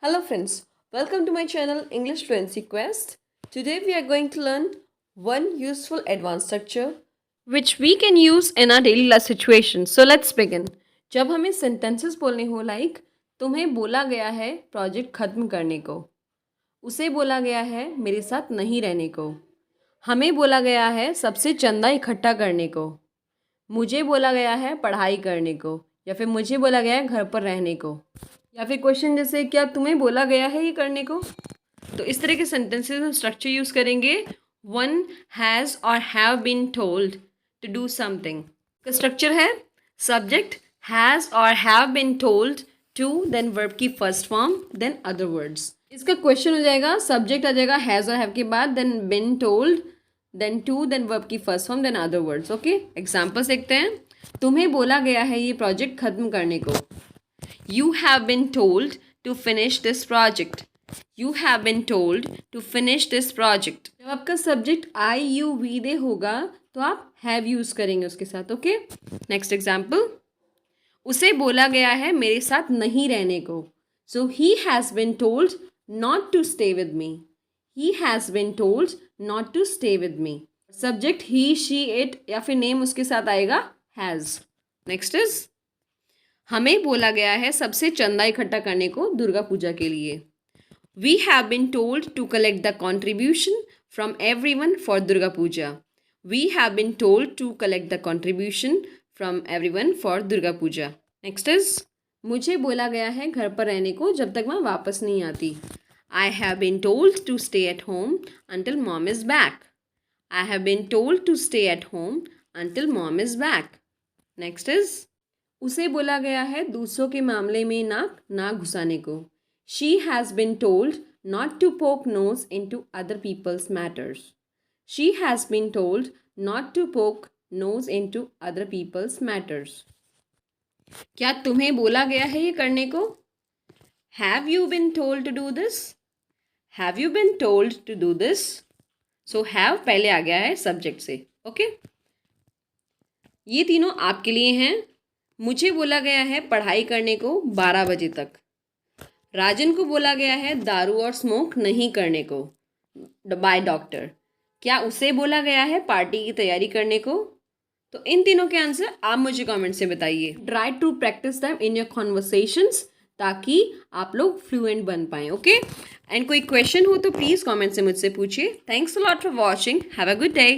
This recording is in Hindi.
Hello friends, welcome to my channel English Fluency Quest. Today we are going to learn one useful advanced structure which we can use in our daily life situations. So let's begin. जब हमें sentences बोलने हो like तुम्हें बोला गया है प्रोजेक्ट खत्म करने को, उसे बोला गया है मेरे साथ नहीं रहने को, हमें बोला गया है सबसे चंदा इकट्ठा करने को, मुझे बोला गया है पढ़ाई करने को, या फिर मुझे बोला गया है घर पर रहने को, या फिर क्वेश्चन जैसे क्या तुम्हें बोला गया है ये करने को। तो इस तरह के सेंटेंसेस में स्ट्रक्चर यूज़ करेंगे वन हैज़ और have been told to do something का स्ट्रक्चर है सब्जेक्ट हैज़ और have been told to, then verb की first form, then other words. इसका क्वेश्चन हो जाएगा सब्जेक्ट आ जाएगा हैज़ और हैव के बाद, then been told, then to, then verb की first form, then other words. Okay, examples देखते हैं। तुम्हें बोला गया है ये प्रोजेक्ट खत्म करने को। You have been told to finish this project. You have been told to finish this project. जब आपका subject I you we they होगा तो आप हैव यूज करेंगे उसके साथ। Okay, next example. उसे बोला गया है मेरे साथ नहीं रहने को। So he has been told not to stay with me. He has been told not to stay with me. Subject he she it या फिर नेम उसके साथ आएगा हैज़। नेक्स्ट इज हमें बोला गया है सबसे चंदा इकट्ठा करने को दुर्गा पूजा के लिए। We have been told to collect the contribution from everyone for Durga Puja. We have been told to collect the contribution from everyone for Durga Puja. Next is मुझे बोला गया है घर पर रहने को जब तक मैं वापस नहीं आती। I have been told to stay at home until mom is back. I have been told to stay at home until mom is back. Next is उसे बोला गया है दूसरों के मामले में नाक ना घुसाने को। She has been told not to poke nose in to other people's matters. She has been told not to poke nose in to other people's matters. क्या तुम्हें बोला गया है ये करने को। Have you been told to do this. Have you been told to do this. So have पहले आ गया है सब्जेक्ट से। ओके, ये तीनों आपके लिए हैं। मुझे बोला गया है पढ़ाई करने को 12 बजे तक। राजन को बोला गया है दारू और स्मोक नहीं करने को बाय डॉक्टर। क्या उसे बोला गया है पार्टी की तैयारी करने को। तो इन तीनों के आंसर आप मुझे कमेंट से बताइए। Try to practise them in your conversations ताकि आप लोग फ्लुएंट बन पाएँ। ओके, एंड कोई क्वेश्चन हो तो प्लीज़ कमेंट से मुझसे पूछिए। Thanks a lot for watching. Have a good day.